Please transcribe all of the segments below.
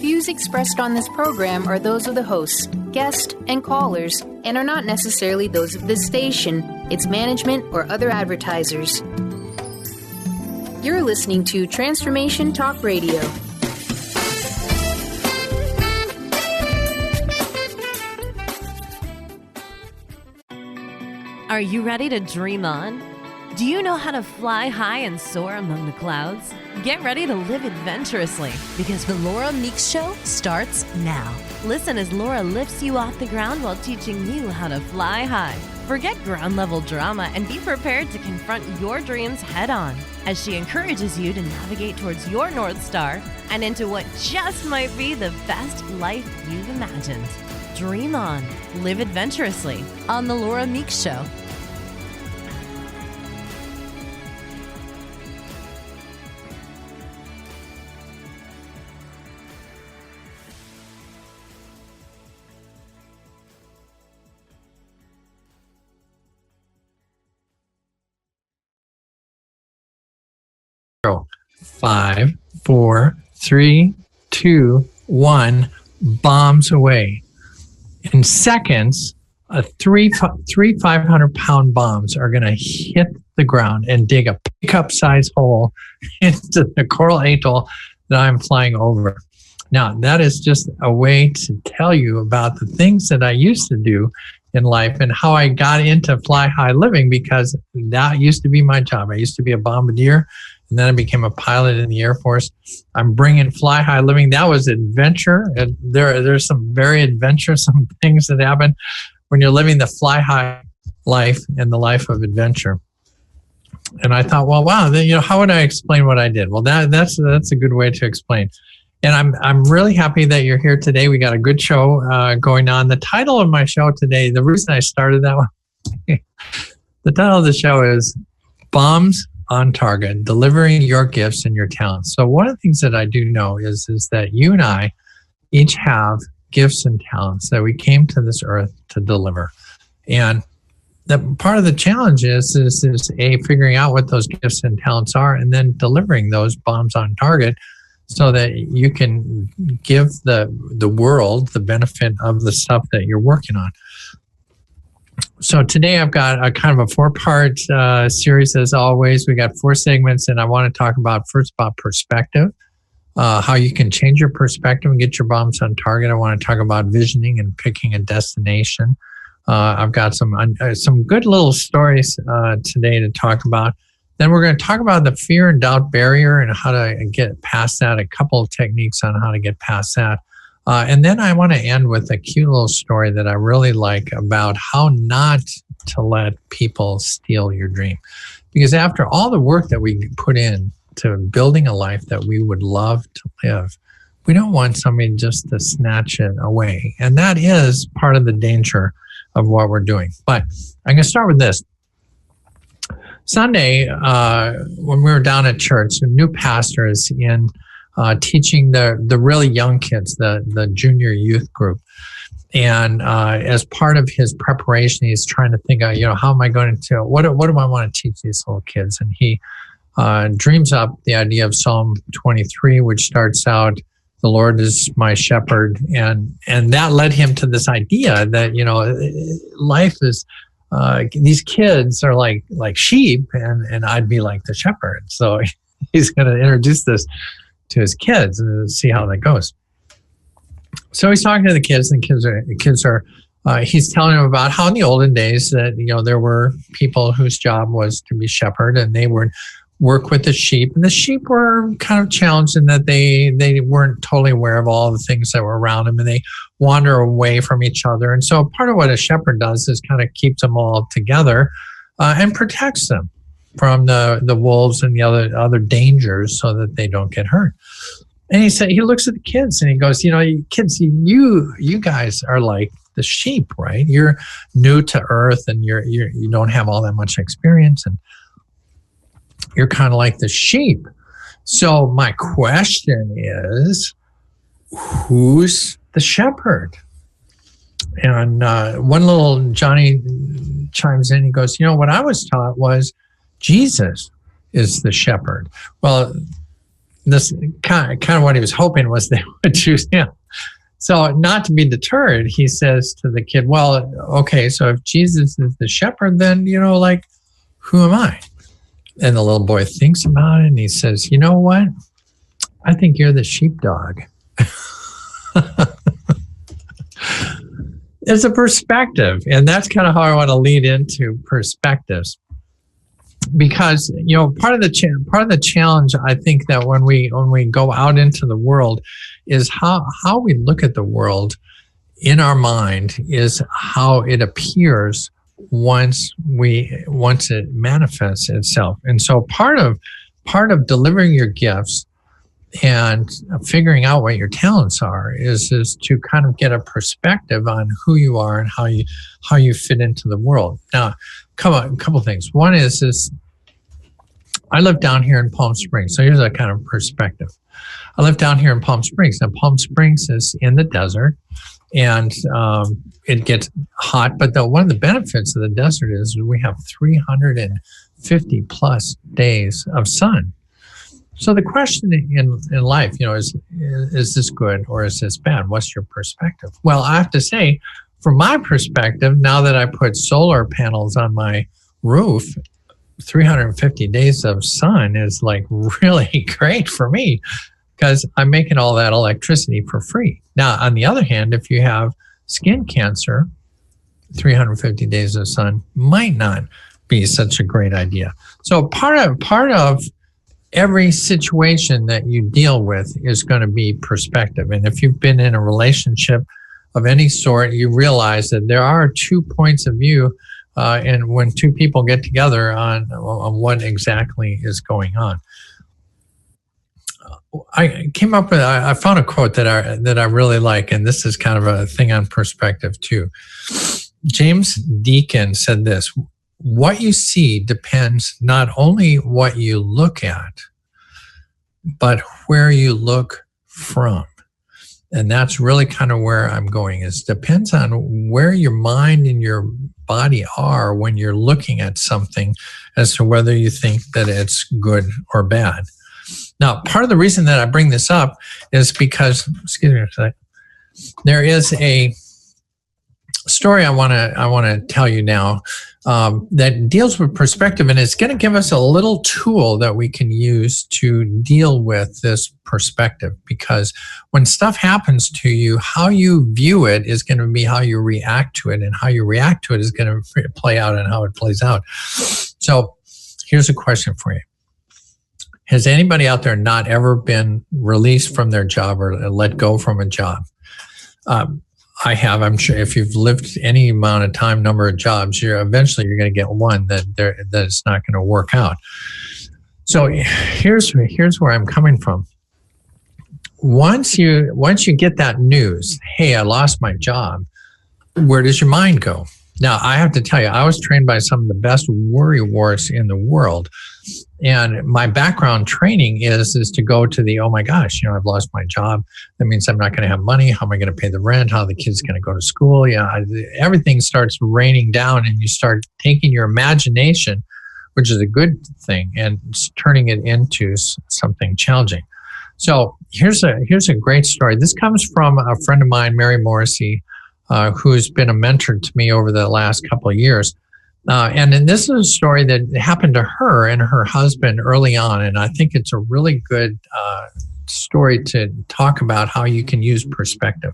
views expressed on this program are those of the hosts, guests, and callers, and are not necessarily those of this station, its management, or other advertisers. You're listening to Transformation Talk Radio. Are you ready to dream on? Do you know how to fly high and soar among the clouds? Get ready to live adventurously because the Laura Meeks Show starts now. Listen as Laura lifts you off the ground while teaching you how to fly high. Forget ground-level drama and be prepared to confront your dreams head-on as she encourages you to navigate towards your North Star and into what just might be the best life you've imagined. Dream on, live adventurously on the Laura Meeks Show. Five, four, three, two, one, bombs away. In seconds, three 500-pound bombs are going to hit the ground and dig a pickup-sized hole into the coral atoll that I'm flying over. Now, that is just a way to tell you about the things that I used to do in life and how I got into fly high living, because that used to be my job. I used to be a bombardier, and then I became a pilot in the Air Force. I'm bringing fly high living. That was adventure. And there's some very adventuresome things that happen when you're living the fly high life and the life of adventure. And I thought, well, wow, then, how would I explain what I did? Well, that's a good way to explain. And I'm really happy that you're here today. We got a good show going on. The title of my show today, the reason I started that one, the title of the show is Bombs on Target, Delivering Your Gifts and Your Talents. So one of the things that I do know is that you and I each have gifts and talents that we came to this earth to deliver. And the part of the challenge is figuring out what those gifts and talents are and then delivering those bombs on target so that you can give the world the benefit of the stuff that you're working on. So today I've got a kind of a 4-part series as always. We got 4 segments, and I want to talk about first about perspective, how you can change your perspective and get your bombs on target. I want to talk about visioning and picking a destination. I've got some good little stories today to talk about. Then we're going to talk about the fear and doubt barrier and how to get past that, a couple of techniques on how to get past that. And then I want to end with a cute little story that I really like about how not to let people steal your dream. Because after all the work that we put in to building a life that we would love to live, we don't want somebody just to snatch it away. And that is part of the danger of what we're doing. But I'm going to start with this. Sunday, when we were down at church, a new pastor is in teaching the really young kids, the junior youth group. And as part of his preparation, he's trying to think out, how am I going to, what do I want to teach these little kids? And he dreams up the idea of Psalm 23, which starts out, the Lord is my shepherd. And that led him to this idea that, life is, these kids are like sheep and I'd be like the shepherd. So he's going to introduce this to his kids and see how that goes. So he's talking to the kids, and kids are he's telling them about how in the olden days that, there were people whose job was to be shepherd, and they would work with the sheep, and the sheep were kind of challenged in that they weren't totally aware of all the things that were around them, and they wander away from each other. And so part of what a shepherd does is kind of keeps them all together and protects them from the wolves and the other dangers so that they don't get hurt. And he looks at the kids and he goes, kids, you guys are like the sheep, right? You're new to earth and you don't have all that much experience, and you're kind of like the sheep. So my question is, who's the shepherd? And one little Johnny chimes in. He goes, what I was taught was Jesus is the shepherd. Well, this kind of what he was hoping was they would choose him. So not to be deterred, he says to the kid, well, okay, so if Jesus is the shepherd, then, like, who am I? And the little boy thinks about it and he says, you know what? I think you're the sheepdog. It's a perspective. And that's kind of how I want to lead into perspectives. Because, part of the challenge, I think, that when we go out into the world is how we look at the world in our mind is how it appears once it manifests itself. And so part of delivering your gifts and figuring out what your talents are is to kind of get a perspective on who you are and how you fit into the world. Now, a couple things. One is I live down here in Palm Springs. So here's a kind of perspective. I live down here in Palm Springs. Now, Palm Springs is in the desert, and it gets hot. But one of the benefits of the desert is we have 350 plus days of sun. So the question in life, is this good or is this bad? What's your perspective? Well, I have to say, from my perspective, now that I put solar panels on my roof, 350 days of sun is like really great for me because I'm making all that electricity for free. Now, on the other hand, if you have skin cancer, 350 days of sun might not be such a great idea. So part of every situation that you deal with is going to be perspective. And if you've been in a relationship of any sort, you realize that there are 2 points of view, and when two people get together on what exactly is going on. I found a quote that I really like, and this is kind of a thing on perspective too. James Deacon said this: what you see depends not only what you look at, but where you look from. And that's really kind of where I'm going. It depends on where your mind and your body are when you're looking at something as to whether you think that it's good or bad. Now, part of the reason that I bring this up is because, excuse me a second, there is a story I want to tell you now that deals with perspective, and it's going to give us a little tool that we can use to deal with this perspective. Because when stuff happens to you, how you view it is going to be how you react to it, and how you react to it is going to play out and how it plays out. So here's a question for you. Has anybody out there not ever been released from their job or let go from a job? I have. I'm sure if you've lived any amount of time, number of jobs, eventually you're going to get one that it's not going to work out. So here's where I'm coming from. Once you get that news, hey, I lost my job, where does your mind go? Now, I have to tell you, I was trained by some of the best worrywarts in the world. And my background training is to go to the, oh my gosh, I've lost my job. That means I'm not going to have money. How am I going to pay the rent? How are the kids going to go to school? Everything starts raining down, and you start taking your imagination, which is a good thing, and turning it into something challenging. So here's a great story. This comes from a friend of mine, Mary Morrissey, who's been a mentor to me over the last couple of years. And this is a story that happened to her and her husband early on. And I think it's a really good story to talk about how you can use perspective.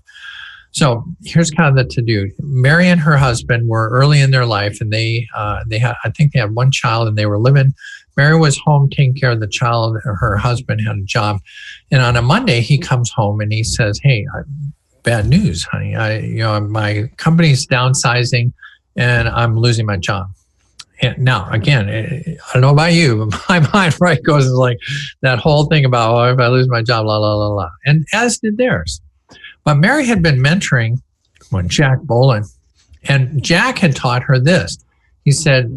So here's kind of the to-do. Mary and her husband were early in their life, and they had, I think they had one child, and they were living. Mary was home taking care of the child. Her husband had a job. And on a Monday, he comes home and he says, hey, bad news, honey. My company's downsizing, and I'm losing my job. And now, again, I don't know about you, but my mind goes like that whole thing about, if I lose my job, la, la, la, la. And as did theirs. But Mary had been mentoring Jack Boland, and Jack had taught her this. He said,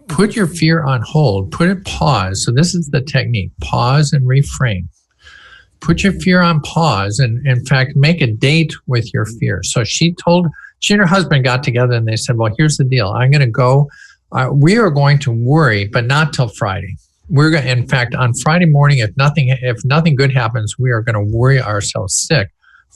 put your fear on hold, put it pause. So this is the technique, pause and reframe. Put your fear on pause, and in fact, make a date with your fear. So she and her husband got together and they said, well, here's the deal. I'm going to go. We are going to worry, but not till Friday. we're going. In fact, on Friday morning, if nothing good happens, we are going to worry ourselves sick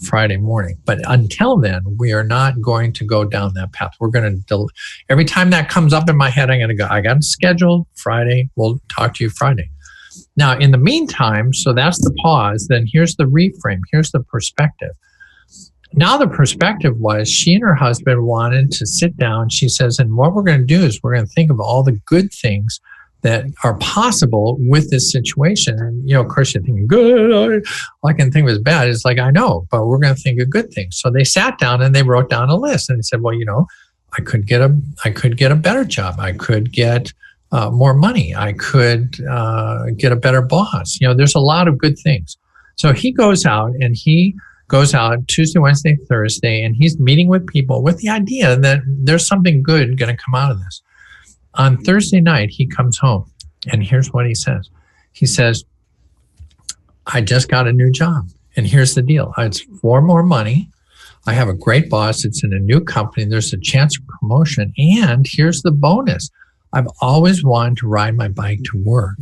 Friday morning. But until then, we are not going to go down that path. We're going to every time that comes up in my head, I'm going to go, I got it scheduled Friday. We'll talk to you Friday. Now, in the meantime, so that's the pause. Then here's the reframe. Here's the perspective. Now the perspective was she and her husband wanted to sit down. She says, and what we're going to do is we're going to think of all the good things that are possible with this situation. And, of course, you're thinking, good, all I can think of is bad. It's like, I know, but we're going to think of good things. So they sat down and they wrote down a list and they said, well, I could get a better job. I could get more money. I could get a better boss. There's a lot of good things. So he goes out Tuesday, Wednesday, Thursday, and he's meeting with people with the idea that there's something good going to come out of this. On Thursday night, he comes home, and here's what he says. He says, I just got a new job, and here's the deal. It's for more money. I have a great boss. It's in a new company. There's a chance for promotion, and here's the bonus. I've always wanted to ride my bike to work,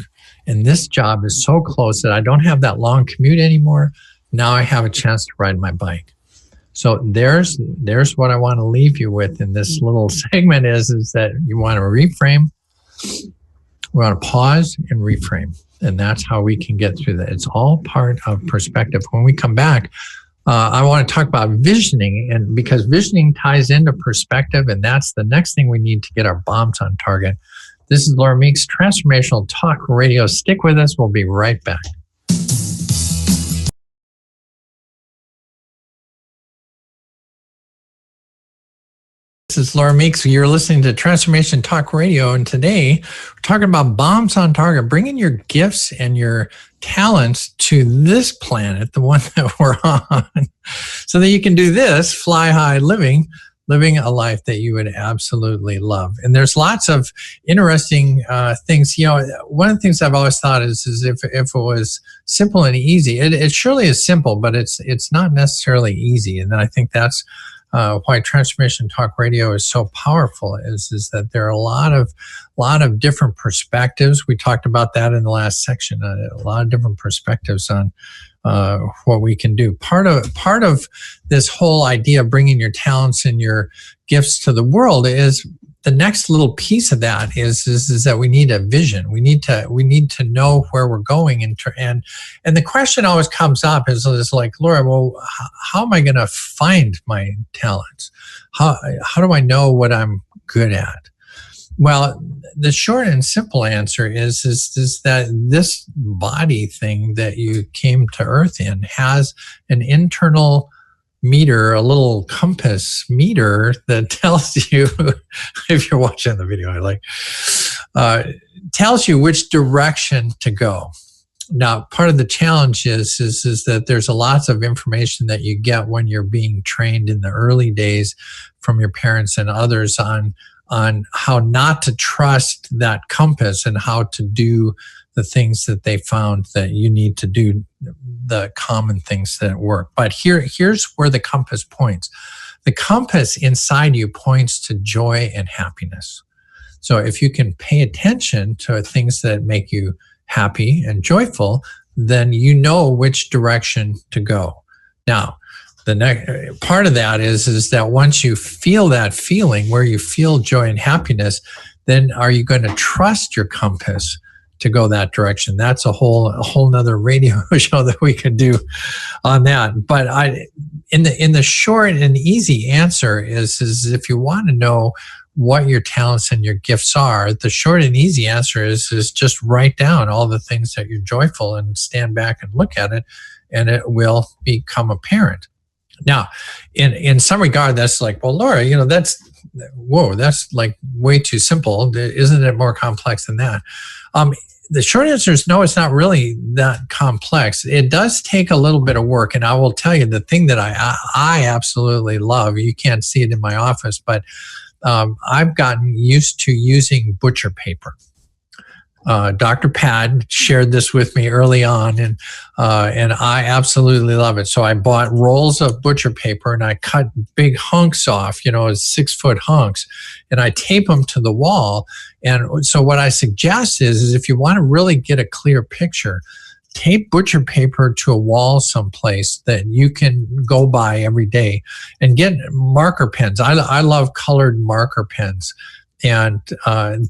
and this job is so close that I don't have that long commute anymore. Now I have a chance to ride my bike. So there's what I want to leave you with in this little segment is that you want to reframe. We want to pause and reframe. And that's how we can get through that. It's all part of perspective. When we come back, I want to talk about visioning, and because visioning ties into perspective, and that's the next thing we need to get our bombs on target. This is Laura Meeks, Transformational Talk Radio. Stick with us. We'll be right back. This is Laura Meeks. You're listening to Transformation Talk Radio, and today we're talking about bombs on target, bringing your gifts and your talents to this planet, the one that we're on, so that you can do this, fly high living a life that you would absolutely love. And there's lots of interesting things. One of the things I've always thought is if it was simple and easy, it surely is simple, but it's not necessarily easy. And I think that's why Transformation Talk Radio is so powerful is that there are a lot of different perspectives. We talked about that in the last section, a lot of different perspectives on what we can do. Part of this whole idea of bringing your talents and your gifts to the world is the next little piece of that is that we need a vision. We need to know where we're going, and the question always comes up is like, Laura, well, how am I going to find my talents? How do I know what I'm good at? Well, the short and simple answer is that this body thing that you came to Earth in has an internal meter, a little compass meter that tells you, if you're watching the video, tells you which direction to go. Now, part of the challenge is that there's lots of information that you get when you're being trained in the early days from your parents and others on how not to trust that compass and how to do the things that they found that you need to do, the common things that work. But here's where the compass points. The compass inside you points to joy and happiness. So if you can pay attention to things that make you happy and joyful, then you know which direction to go. Now, the next part of that is that once you feel that feeling where you feel joy and happiness, then are you going to trust your compass to go that direction? That's a whole nother radio show that we could do on that. But in the short and easy answer is if you want to know what your talents and your gifts are, the short and easy answer is just write down all the things that you're joyful and stand back and look at it, and it will become apparent. Now, in some regard, that's like, well, Laura, that's like way too simple. Isn't it more complex than that? The short answer is no, it's not really that complex. It does take a little bit of work. And I will tell you the thing that I absolutely love, you can't see it in my office, but I've gotten used to using butcher paper. Dr. Pad shared this with me early on, and I absolutely love it. So I bought rolls of butcher paper and I cut big hunks off, 6-foot hunks, and I tape them to the wall. And so what I suggest is if you want to really get a clear picture, tape butcher paper to a wall someplace that you can go by every day, and get marker pens. I love colored marker pens. And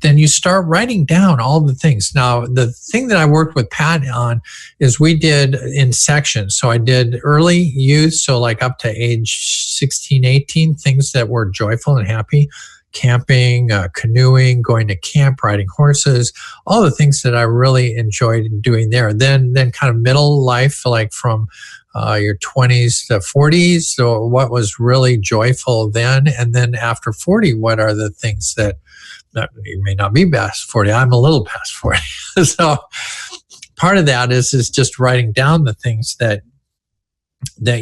then you start writing down all the things. Now, the thing that I worked with Pat on is we did in sections. So I did early youth, so like up to age 16, 18, things that were joyful and happy. Camping, canoeing, going to camp, riding horses, all the things that I really enjoyed doing there. Then kind of middle life, like from your 20s to 40s, so what was really joyful then. And then after 40, what are the things that you may not be past 40? I'm a little past 40. So part of that is just writing down the things that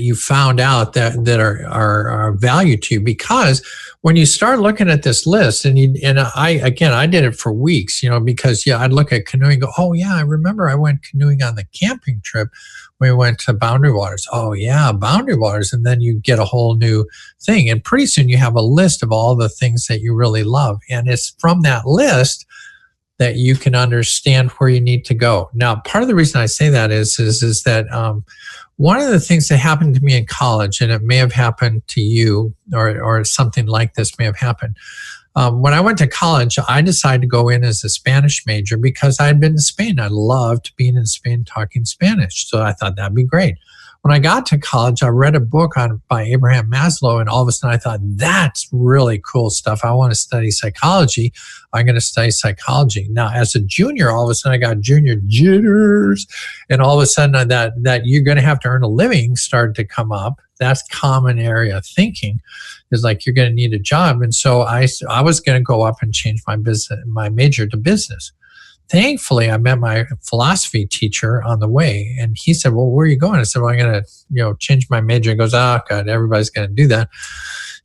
you found out that are of value to you. Because when you start looking at this list, and I did it for weeks, because I'd look at canoeing and go, oh yeah, I remember I went canoeing on the camping trip. We went to Boundary Waters. Oh yeah, Boundary Waters. And then you get a whole new thing. And pretty soon you have a list of all the things that you really love. And it's from that list that you can understand where you need to go. Now, part of the reason I say that is that one of the things that happened to me in college, and it may have happened to you, or something like this may have happened. When I went to college, I decided to go in as a Spanish major because I had been to Spain. I loved being in Spain talking Spanish. So I thought that'd be great. When I got to college, I read a book by Abraham Maslow, and all of a sudden I thought, that's really cool stuff. I want to study psychology. I'm going to study psychology. Now, as a junior, all of a sudden I got junior jitters, and all of a sudden that you're going to have to earn a living started to come up. That's common area thinking, is like you're going to need a job. And so I was going to go up and change my major to business. Thankfully, I met my philosophy teacher on the way, and he said, well, where are you going? I said, well, I'm going to, change my major. He goes, oh, God, everybody's going to do that.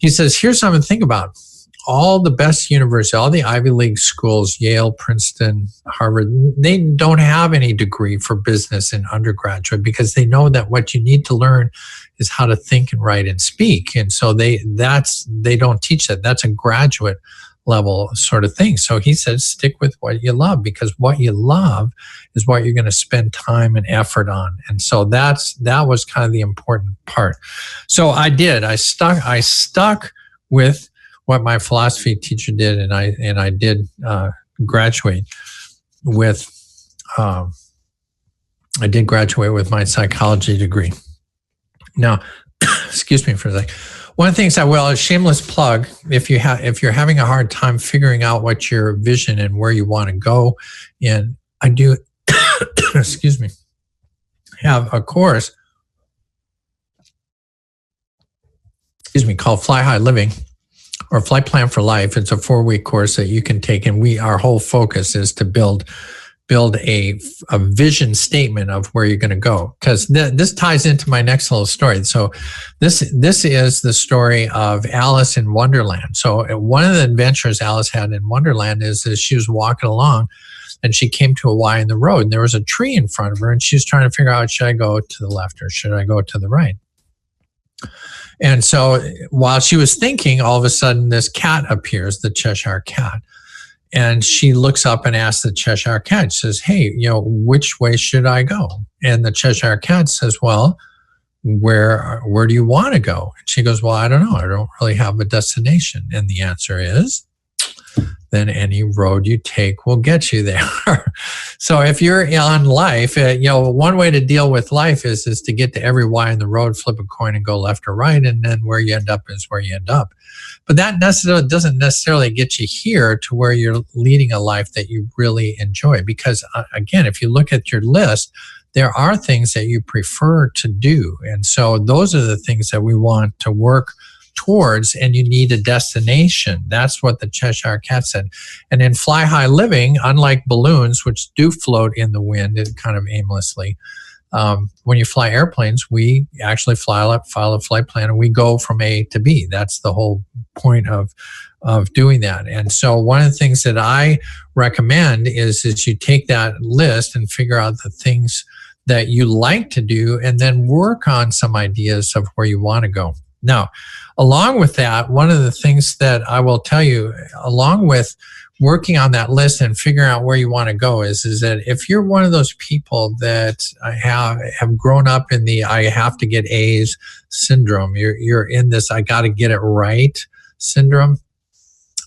He says, here's something to think about. All the best universities, all the Ivy League schools, Yale, Princeton, Harvard, they don't have any degree for business in undergraduate because they know that what you need to learn is how to think and write and speak. And so they don't teach that. That's a graduate level sort of thing. So he says, stick with what you love, because what you love is what you're going to spend time and effort on. And so that was kind of the important part. So I did. I stuck with what my philosophy teacher did, and I did graduate with. I did graduate with my psychology degree. Now, excuse me for a second. One of the things a shameless plug, if you're having a hard time figuring out what your vision and where you want to go, and I do, excuse me, have a course, called Fly High Living, or Flight Plan for Life. It's a 4-week course that you can take, and our whole focus is to build a vision statement of where you're going to go. Because this ties into my next little story. So this is the story of Alice in Wonderland. So one of the adventures Alice had in Wonderland is she was walking along, and she came to a Y in the road, and there was a tree in front of her, and she was trying to figure out, should I go to the left or should I go to the right? And so while she was thinking, all of a sudden this cat appears, the Cheshire Cat. And she looks up and asks the Cheshire Cat, she says, hey, which way should I go? And the Cheshire Cat says, well, where do you want to go? And she goes, well, I don't know. I don't really have a destination. And the answer is, then any road you take will get you there. So if you're on life, one way to deal with life is to get to every Y in the road, flip a coin and go left or right. And then where you end up is where you end up. But that doesn't necessarily get you here to where you're leading a life that you really enjoy. Because again, if you look at your list, there are things that you prefer to do. And so those are the things that we want to work towards, and you need a destination. That's what the Cheshire Cat said. And in Fly High Living, unlike balloons, which do float in the wind and kind of aimlessly, when you fly airplanes, we actually file a flight plan, and we go from A to B. That's the whole point of doing that. And so one of the things that I recommend is you take that list and figure out the things that you like to do, and then work on some ideas of where you want to go. Now, along with that, one of the things that I will tell you, along with working on that list and figuring out where you want to go is that if you're one of those people that have grown up in the I have to get A's syndrome, you're in this I got to get it right syndrome.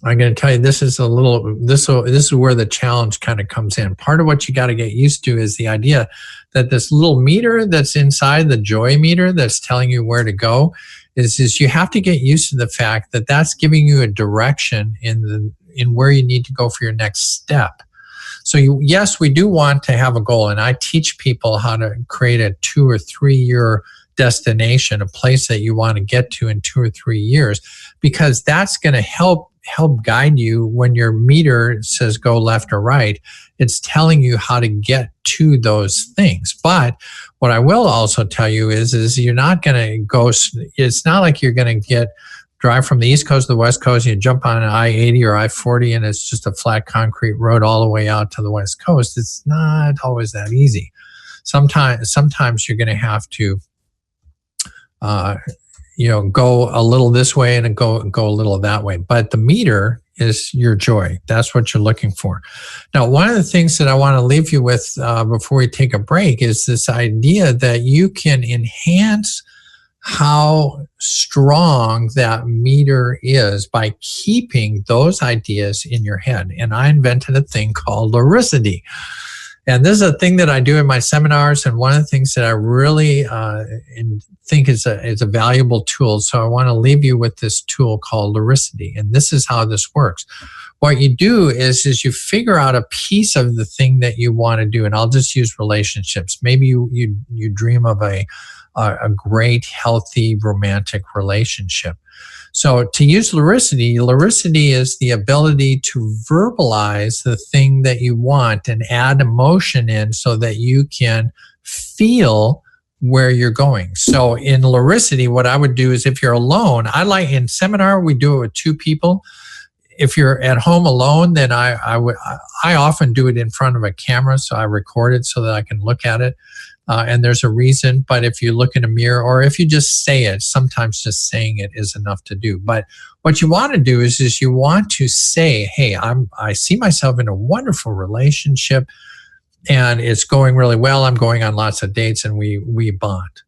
I'm going to tell you, this is where the challenge kind of comes in. Part of what you got to get used to is the idea that this little meter that's inside the joy meter that's telling you where to go is you have to get used to the fact that that's giving you a direction in where you need to go for your next step. So yes, we do want to have a goal, and I teach people how to create a 2 or 3 year destination, a place that you want to get to in 2 or 3 years, because that's going to help guide you when your meter says go left or right. It's telling you how to get to those things. But what I will also tell you is you're not going to go, it's not like you're going to drive from the East Coast to the West Coast, and you jump on an I-80 or I-40 and it's just a flat concrete road all the way out to the West Coast. It's not always that easy. Sometimes you're going to have to go a little this way and go a little that way. But the meter is your joy. That's what you're looking for. Now, one of the things that I want to leave you with before we take a break is this idea that you can enhance how strong that meter is by keeping those ideas in your head. And I invented a thing called Lauricity. And this is a thing that I do in my seminars, and one of the things that I really think is a valuable tool. So I want to leave you with this tool called Lauricity, and this is how this works. What you do is you figure out a piece of the thing that you want to do, and I'll just use relationships. Maybe you dream of a great, healthy, romantic relationship. So to use Lauricity is the ability to verbalize the thing that you want and add emotion in so that you can feel where you're going. So in Lauricity, what I would do is if you're alone, in seminar, we do it with 2 people. If you're at home alone, then I often do it in front of a camera. So I record it so that I can look at it. And there's a reason, but if you look in a mirror or if you just say it, sometimes just saying it is enough to do. But what you want to do is you want to say, hey, I see myself in a wonderful relationship and it's going really well. I'm going on lots of dates and we bond.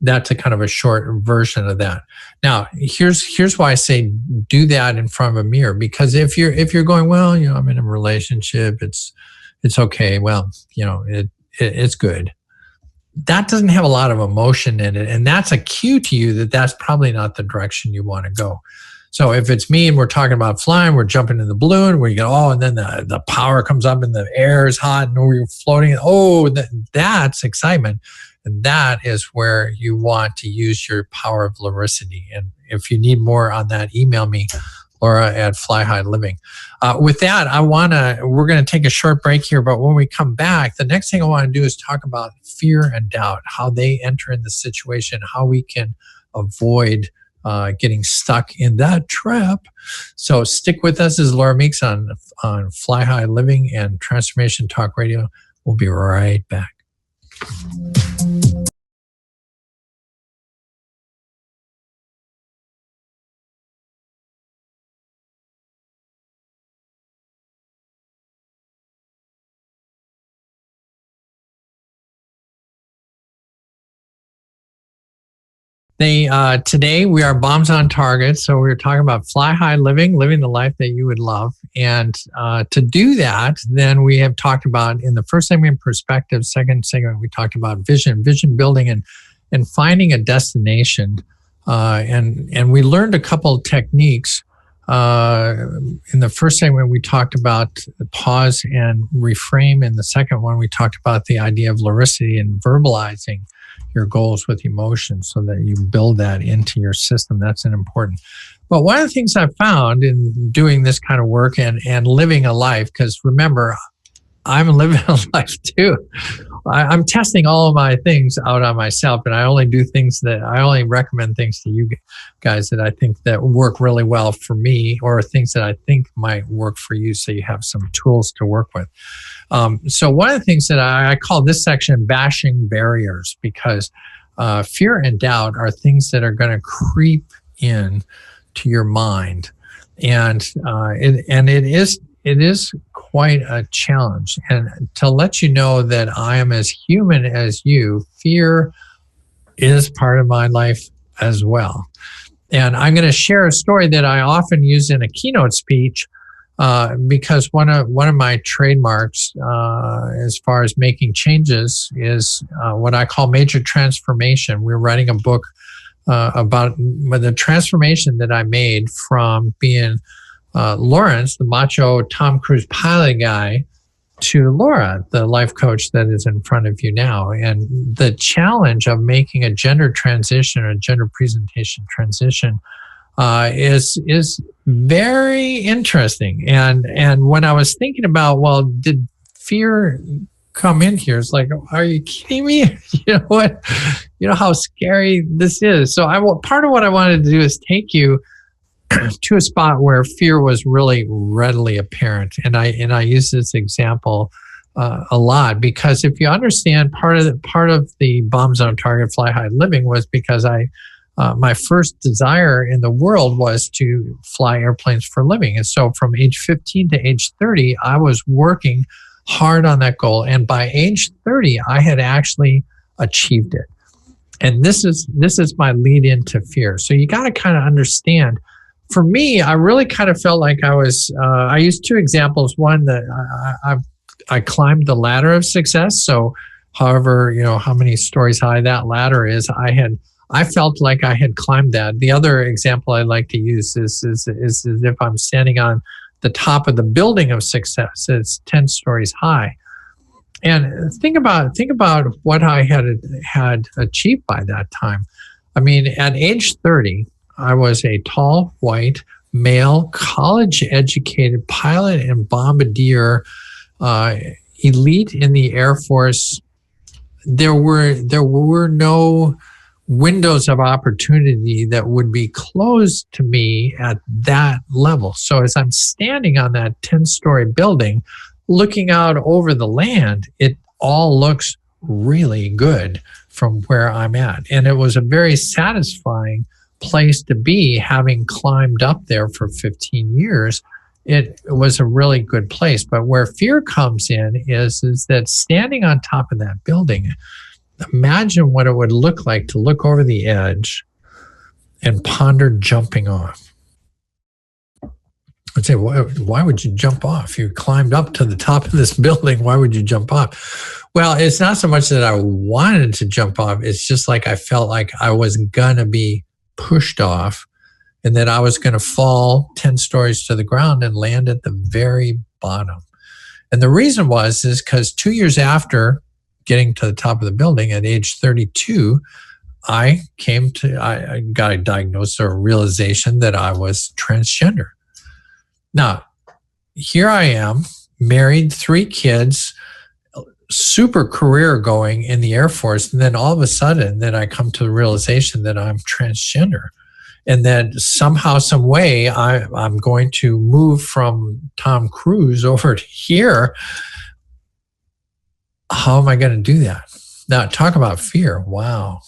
That's a kind of a short version of that. Now, here's why I say do that in front of a mirror, because if you're going, well, I'm in a relationship, it's okay. Well, it's good. That doesn't have a lot of emotion in it. And that's a cue to you that that's probably not the direction you want to go. So if it's me and we're talking about flying, we're jumping in the balloon where you go, and then the power comes up and the air is hot and we're floating. That's excitement. And that is where you want to use your power of Lauricity. And if you need more on that, email me, Laura at Fly High Living. With that, we're going to take a short break here, but when we come back, the next thing I want to do is talk about fear and doubt, how they enter in the situation, how we can avoid getting stuck in that trap. So stick with us. This is Laura Meeks on Fly High Living and Transformation Talk Radio. We'll be right back. Today we are bombs on target. So we're talking about fly high living the life that you would love. And to do that, then we have talked about in the first segment, perspective. Second segment, we talked about vision building and finding a destination. And we learned a couple of techniques. In the first segment, we talked about pause and reframe. In the second one, we talked about the idea of Lauricity and verbalizing your goals with emotion so that you build that into your system. That's an important. But one of the things I've found in doing this kind of work and living a life, because remember, I'm living a life too. I'm testing all of my things out on myself, and I only recommend things to you guys that I think that work really well for me, or things that I think might work for you, so you have some tools to work with. So one of the things that I call this section bashing barriers, because fear and doubt are things that are going to creep in to your mind. And it is quite a challenge. And to let you know that I am as human as you, fear is part of my life as well. And I'm going to share a story that I often use in a keynote speech because one of my trademarks as far as making changes is what I call major transformation. We're writing a book about the transformation that I made from being Lawrence, the macho Tom Cruise pilot guy, to Laura, the life coach that is in front of you now. And the challenge of making a gender transition or a gender presentation transition is very interesting. And when I was thinking about, well, did fear come in here? It's like, are you kidding me? You know what? You know how scary this is. So part of what I wanted to do is take you to a spot where fear was really readily apparent. And I use this example a lot because if you understand part of the bombs on target fly high living was because my first desire in the world was to fly airplanes for a living. And so from age 15 to age 30, I was working hard on that goal. And by age 30, I had actually achieved it. And this is my lead into fear. So you got to kind of understand. For me, I really kind of felt like I was, I used two examples. One, that I climbed the ladder of success. So however, how many stories high that ladder is, I felt like I had climbed that. The other example I like to use is if I'm standing on the top of the building of success, it's 10 stories high. And think about what I had achieved by that time. I mean, at age 30, I was a tall, white, male, college-educated pilot and bombardier, elite in the Air Force. There were no windows of opportunity that would be closed to me at that level. So as I'm standing on that 10-story building, looking out over the land, it all looks really good from where I'm at. And it was a very satisfying place to be, having climbed up there for 15 years. It was a really good place. But where fear comes in is that standing on top of that building, imagine what it would look like to look over the edge and ponder jumping off. I'd say, why would you jump off? You climbed up to the top of this building. Why would you jump off? Well, it's not so much that I wanted to jump off. It's just like I felt like I was going to be pushed off and that I was going to fall 10 stories to the ground and land at the very bottom. And the reason is because 2 years after getting to the top of the building at age 32, I got a diagnosis or a realization that I was transgender. Now, here I am, married, 3 kids, super career going in the Air Force. And then all of a sudden that I come to the realization that I'm transgender and that somehow, some way I'm going to move from Tom Cruise over to here. How am I going to do that? Now, talk about fear. Wow.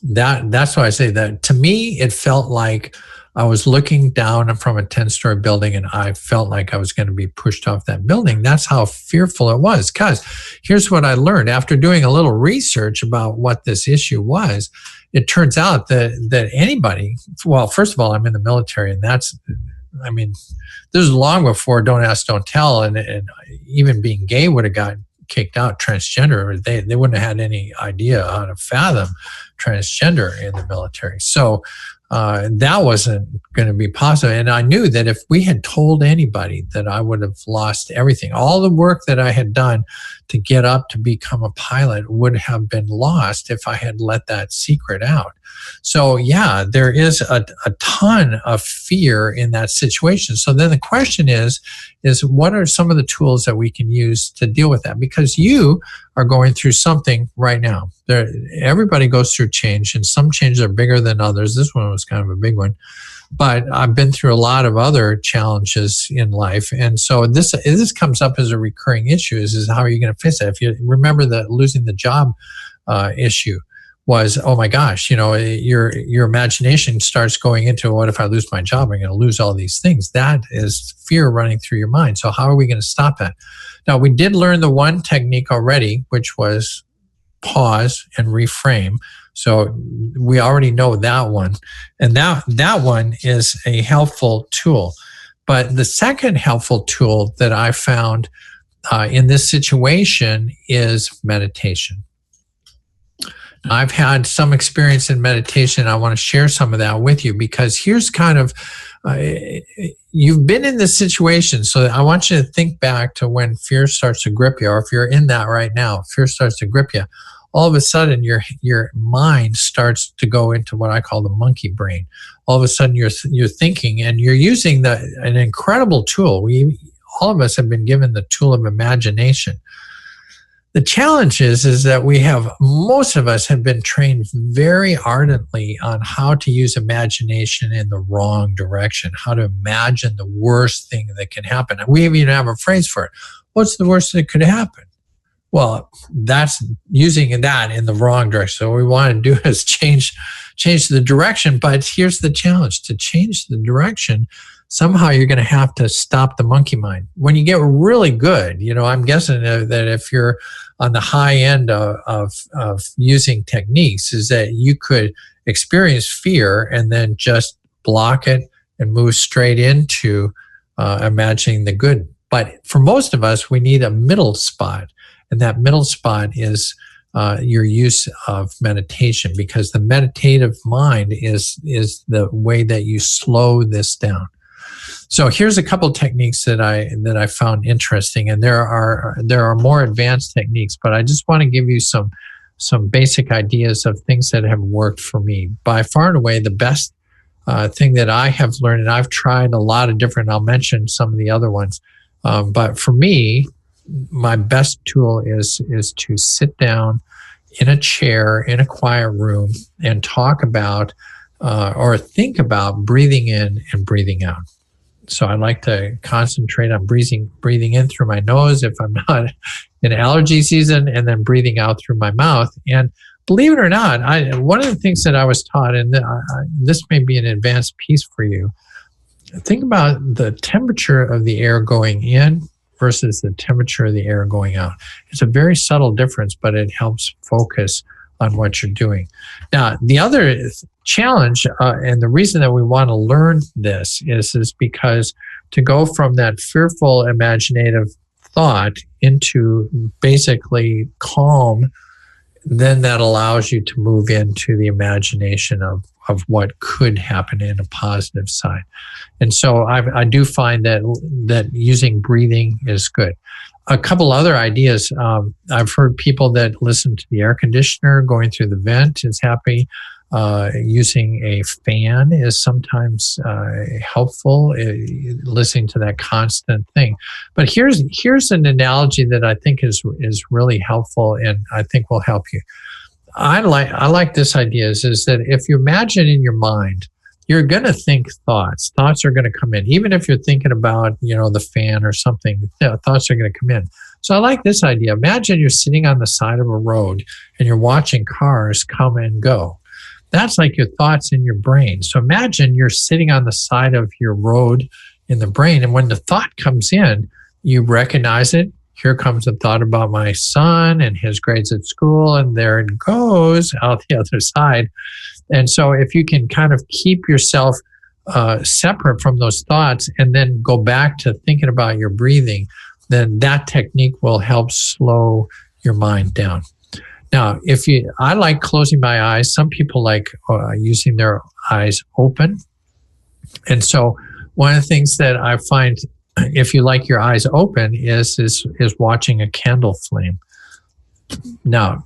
That's why I say that. To me, it felt like I was looking down from a 10-story building and I felt like I was going to be pushed off that building. That's how fearful it was. Because here's what I learned after doing a little research about what this issue was. It turns out that anybody, well, first of all, I'm in the military, and this is long before Don't Ask, Don't Tell, and even being gay would have got kicked out. Transgender, they wouldn't have had any idea how to fathom transgender in the military. So that wasn't going to be possible. And I knew that if we had told anybody, that I would have lost everything. All the work that I had done to get up to become a pilot would have been lost if I had let that secret out. So yeah, there is a ton of fear in that situation. So then the question is what are some of the tools that we can use to deal with that? Because you are going through something right now. Everybody goes through change, and some changes are bigger than others. This one was kind of a big one. But I've been through a lot of other challenges in life. And so this comes up as a recurring issue is how are you going to face that? If you remember the losing the job issue, was, oh my gosh, your imagination starts going into, what if I lose my job? I'm going to lose all these things. That is fear running through your mind. So how are we going to stop that? Now, we did learn the one technique already, which was pause and reframe. So we already know that one. And that one is a helpful tool. But the second helpful tool that I found in this situation is meditation. I've had some experience in meditation. I want to share some of that with you, because here's kind of, you've been in this situation. So I want you to think back to when fear starts to grip you, or if you're in that right now, fear starts to grip you. All of a sudden, your mind starts to go into what I call the monkey brain. All of a sudden, you're thinking, and you're using an incredible tool. All of us have been given the tool of imagination. The challenge is that most of us have been trained very ardently on how to use imagination in the wrong direction, how to imagine the worst thing that can happen. And we even have a phrase for it. What's the worst that could happen? Well, that's using that in the wrong direction. So what we want to do is change the direction. But here's the challenge. To change the direction, somehow you're going to have to stop the monkey mind. When you get really good, I'm guessing that if you're on the high end of using techniques, is that you could experience fear and then just block it and move straight into imagining the good. But for most of us, we need a middle spot. And that middle spot is your use of meditation, because the meditative mind is the way that you slow this down. So here's a couple techniques that I found interesting, and there are more advanced techniques, but I just want to give you some basic ideas of things that have worked for me. By far and away, the best thing that I have learned, and I've tried a lot of different, I'll mention some of the other ones, but for me, my best tool is to sit down in a chair in a quiet room and talk about or think about breathing in and breathing out. So I like to concentrate on breathing in through my nose if I'm not in allergy season, and then breathing out through my mouth. And believe it or not, one of the things that I was taught, and this may be an advanced piece for you, think about the temperature of the air going in versus the temperature of the air going out. It's a very subtle difference, but it helps focus on what you're doing. Now, the other challenge, and the reason that we want to learn this is because to go from that fearful imaginative thought into basically calm, then that allows you to move into the imagination of what could happen in a positive side. And so I do find that using breathing is good. A couple other ideas. I've heard people that listen to the air conditioner going through the vent is happy. Using a fan is sometimes helpful, listening to that constant thing. But here's an analogy that I think is really helpful, and I think will help you. I like this idea is that if you imagine in your mind, you're going to think thoughts. Thoughts are going to come in. Even if you're thinking about, the fan or something, thoughts are going to come in. So I like this idea. Imagine you're sitting on the side of a road and you're watching cars come and go. That's like your thoughts in your brain. So imagine you're sitting on the side of your road in the brain, and when the thought comes in, you recognize it. Here comes a thought about my son and his grades at school, and there it goes out the other side. And so if you can kind of keep yourself separate from those thoughts and then go back to thinking about your breathing, then that technique will help slow your mind down. Now, I like closing my eyes. Some people like using their eyes open. And so one of the things that I find, if you like your eyes open, is watching a candle flame. Now,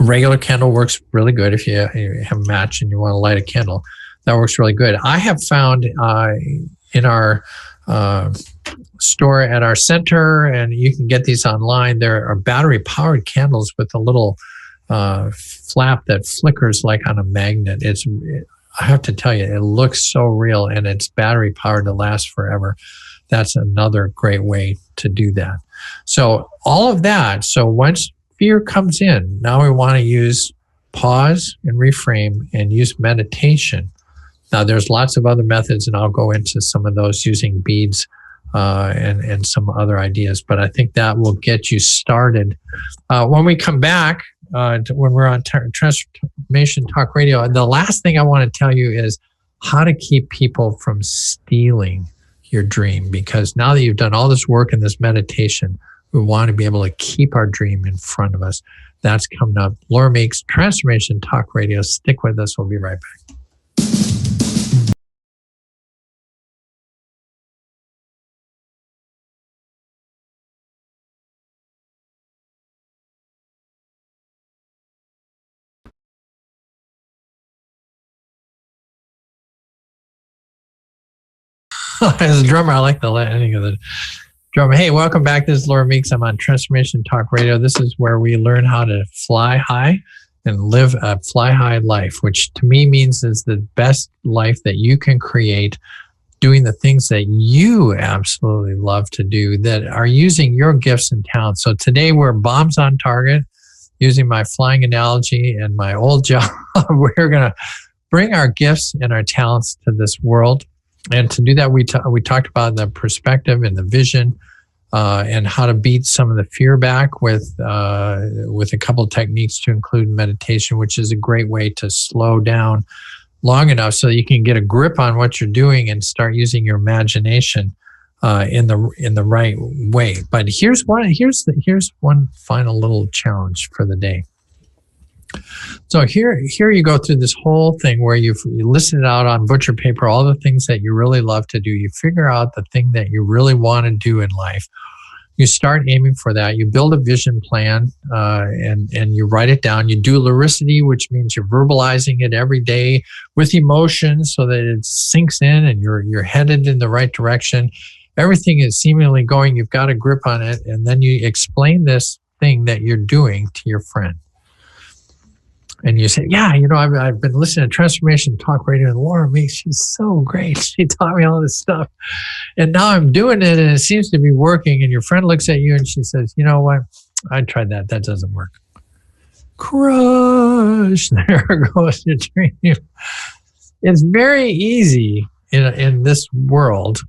a regular candle works really good if you have a match and you want to light a candle. That works really good. I have found in our store at our center, and you can get these online, there are battery-powered candles with a little flap that flickers like on a magnet. I have to tell you, it looks so real, and it's battery-powered to last forever. That's another great way to do that. So all of that. So once fear comes in, now we want to use pause and reframe and use meditation. Now, there's lots of other methods, and I'll go into some of those using beads and some other ideas, but I think that will get you started. When we come back, when we're on Transformation Talk Radio, the last thing I want to tell you is how to keep people from stealing your dream, because now that you've done all this work and this meditation, we want to be able to keep our dream in front of us. That's coming up. Laura Meeks, Transformation Talk Radio. Stick with us. We'll be right back. As a drummer, I like the ending of the drummer. Hey, welcome back. This is Laura Meeks. I'm on Transformation Talk Radio. This is where we learn how to fly high and live a fly high life, which to me means is the best life that you can create, doing the things that you absolutely love to do, that are using your gifts and talents. So today we're bombs on target, using my flying analogy and my old job. We're going to bring our gifts and our talents to this world. And to do that, we talked about the perspective and the vision, and how to beat some of the fear back with a couple of techniques to include meditation, which is a great way to slow down long enough so you can get a grip on what you're doing and start using your imagination in the right way. But here's one final little challenge for the day. So here you go through this whole thing where you listed out on butcher paper all the things that you really love to do. You figure out the thing that you really want to do in life. You start aiming for that. You build a vision plan, and you write it down. You do lyricity, which means you're verbalizing it every day with emotion so that it sinks in and you're headed in the right direction. Everything is seemingly going. You've got a grip on it, and then you explain this thing that you're doing to your friend. And you say, yeah, I've been listening to Transformation Talk Radio, and Laura Meeks, she's so great. She taught me all this stuff. And now I'm doing it, and it seems to be working. And your friend looks at you, and she says, you know what? I tried that. That doesn't work. Crush. There goes your dream. It's very easy in this world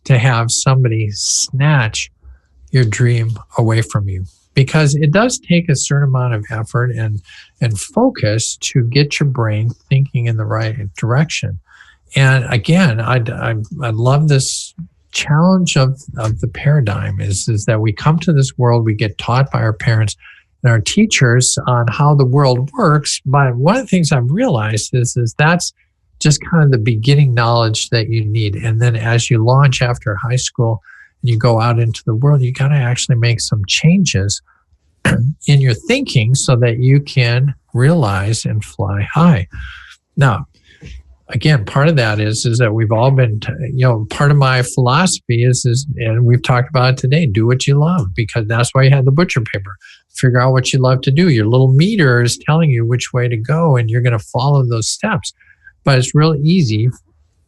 to have somebody snatch your dream away from you, because it does take a certain amount of effort and focus to get your brain thinking in the right direction. And again, I love this challenge of the paradigm is that we come to this world, we get taught by our parents and our teachers on how the world works. But one of the things I've realized is that's just kind of the beginning knowledge that you need. And then as you launch after high school and you go out into the world, you got to actually make some changes in your thinking so that you can realize and fly high. Now, again, part of that is that we've all been, part of my philosophy is, and we've talked about it today, do what you love, because that's why you have the butcher paper. Figure out what you love to do. Your little meter is telling you which way to go, and you're going to follow those steps. But it's real easy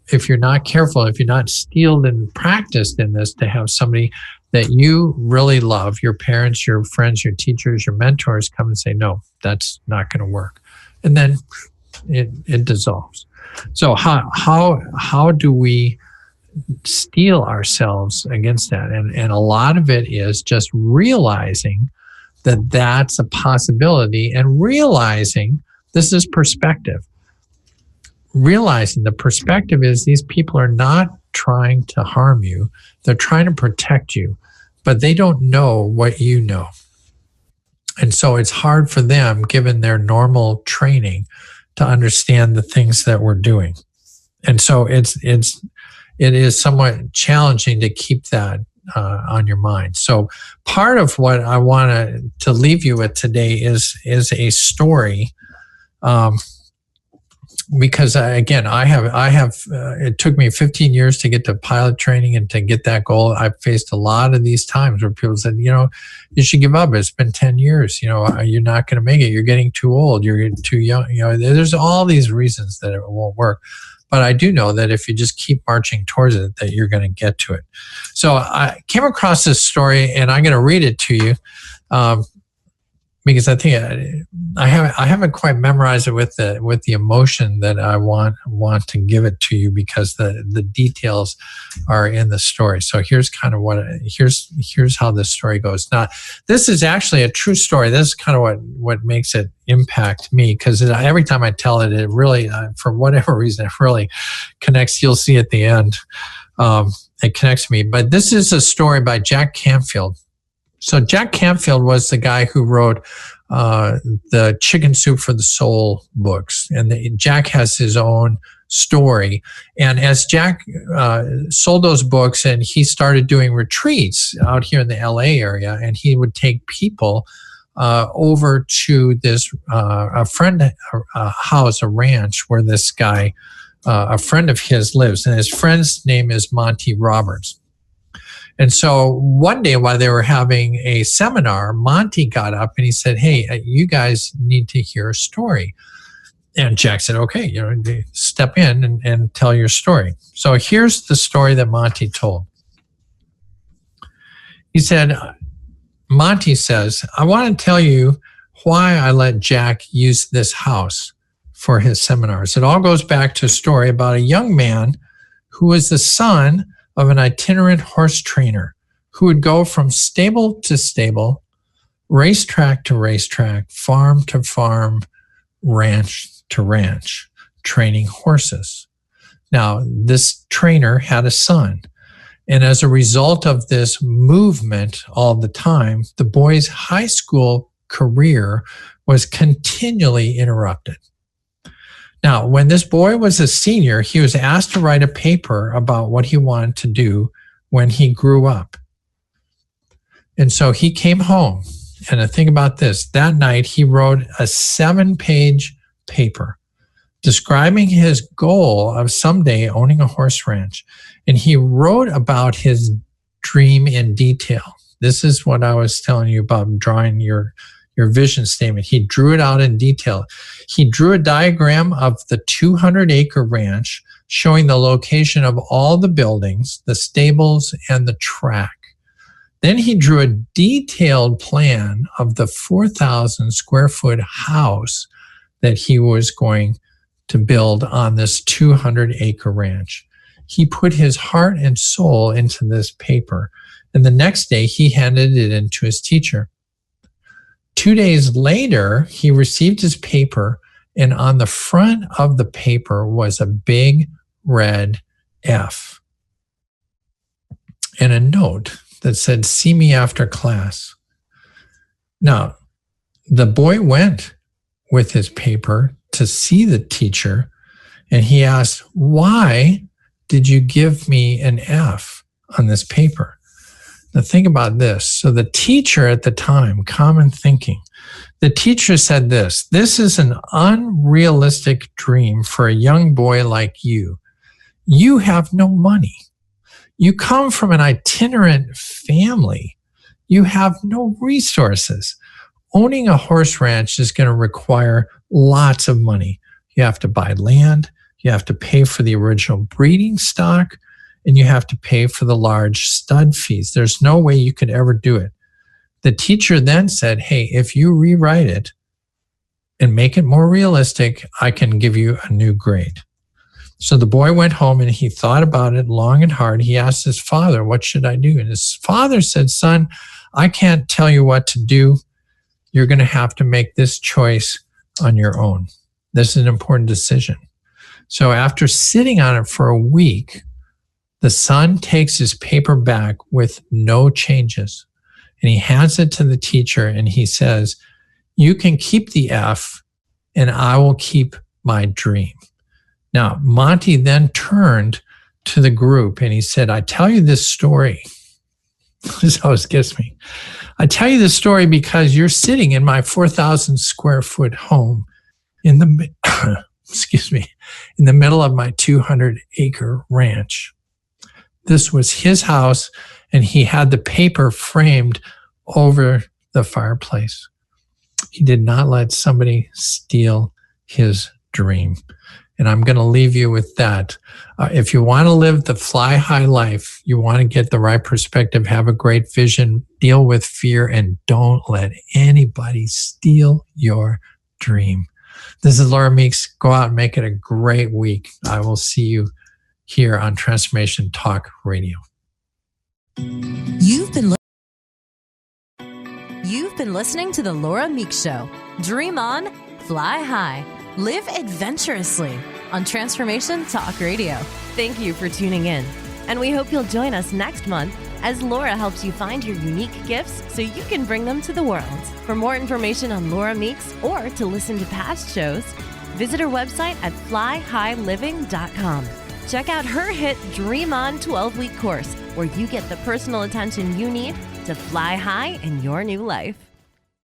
if you're not careful, if you're not skilled and practiced in this, to have somebody that you really love, your parents, your friends, your teachers, your mentors, come and say, no, that's not going to work. And then it dissolves. So how do we steel ourselves against that? And a lot of it is just realizing that that's a possibility, and realizing this is perspective. Realizing the perspective is these people are not trying to harm you. They're trying to protect you, but they don't know what you know. And so it's hard for them, given their normal training, to understand the things that we're doing. And so it is somewhat challenging to keep that on your mind. So part of what I want to leave you with today is a story, because again, I have it took me 15 years to get to pilot training and to get that goal. I've faced a lot of these times where people said, you should give up. It's been 10 years. You're not going to make it. You're getting too old. You're getting too young. There's all these reasons that it won't work. But I do know that if you just keep marching towards it, that you're going to get to it. So I came across this story, and I'm going to read it to you. because I think I haven't quite memorized it with the emotion that I want to give it to you, because the details are in the story. So here's kind of here's how this story goes. Now, this is actually a true story. This is kind of what makes it impact me, because every time I tell it, it really, for whatever reason, it really connects. You'll see at the end, it connects me. But this is a story by Jack Canfield. So Jack Canfield was the guy who wrote the Chicken Soup for the Soul books. And Jack has his own story. And as Jack sold those books, and he started doing retreats out here in the LA area, and he would take people over to this a house, a ranch where this guy, a friend of his, lives. And his friend's name is Monty Roberts. And so one day while they were having a seminar, Monty got up and he said, "Hey, you guys need to hear a story." And Jack said, "Okay, step in and tell your story." So here's the story that Monty told. He said, Monty says, "I want to tell you why I let Jack use this house for his seminars. It all goes back to a story about a young man who was the son of an itinerant horse trainer who would go from stable to stable, racetrack to racetrack, farm to farm, ranch to ranch, training horses. Now, this trainer had a son, and as a result of this movement all the time, the boy's high school career was continually interrupted. Now, when this boy was a senior, he was asked to write a paper about what he wanted to do when he grew up. And so he came home, and the thing about this, that night he wrote a 7-page paper describing his goal of someday owning a horse ranch. And he wrote about his dream in detail. This is what I was telling you about drawing your vision statement. He drew it out in detail. He drew a diagram of the 200-acre ranch showing the location of all the buildings, the stables, and the track. Then he drew a detailed plan of the 4,000 square foot house that he was going to build on this 200-acre ranch. He put his heart and soul into this paper, and the next day he handed it in to his teacher. 2 days later, he received his paper, and on the front of the paper was a big red F and a note that said, "See me after class." Now, the boy went with his paper to see the teacher, and he asked, "Why did you give me an F on this paper?" Now think about this. So the teacher at the time, common thinking, the teacher said this is an unrealistic dream for a young boy like you. You have no money. You come from an itinerant family. You have no resources. Owning a horse ranch is going to require lots of money. You have to buy land. You have to pay for the original breeding stock, and you have to pay for the large stud fees. There's no way you could ever do it. The teacher then said, "Hey, if you rewrite it and make it more realistic, I can give you a new grade." So the boy went home and he thought about it long and hard. He asked his father, "What should I do?" And his father said, "Son, I can't tell you what to do. You're going to have to make this choice on your own. This is an important decision." So after sitting on it for a week, the son takes his paper back with no changes, and he hands it to the teacher, and he says, "You can keep the F, and I will keep my dream." Now, Monty then turned to the group, and he said, "I tell you this story." This always gets me. "I tell you this story because you're sitting in my 4,000 square foot home in the, in the middle of my 200-acre ranch." This was his house, and he had the paper framed over the fireplace. He did not let somebody steal his dream. And I'm going to leave you with that. If you want to live the fly high life, you want to get the right perspective, have a great vision, deal with fear, and don't let anybody steal your dream. This is Laura Meeks. Go out and make it a great week. I will see you here on Transformation Talk Radio. You've been listening to the Laura Meeks Show. Dream on, fly high, live adventurously on Transformation Talk Radio. Thank you for tuning in, and we hope you'll join us next month as Laura helps you find your unique gifts so you can bring them to the world. For more information on Laura Meeks or to listen to past shows, visit her website at flyhighliving.com. Check out her hit Dream On 12-week course, where you get the personal attention you need to fly high in your new life.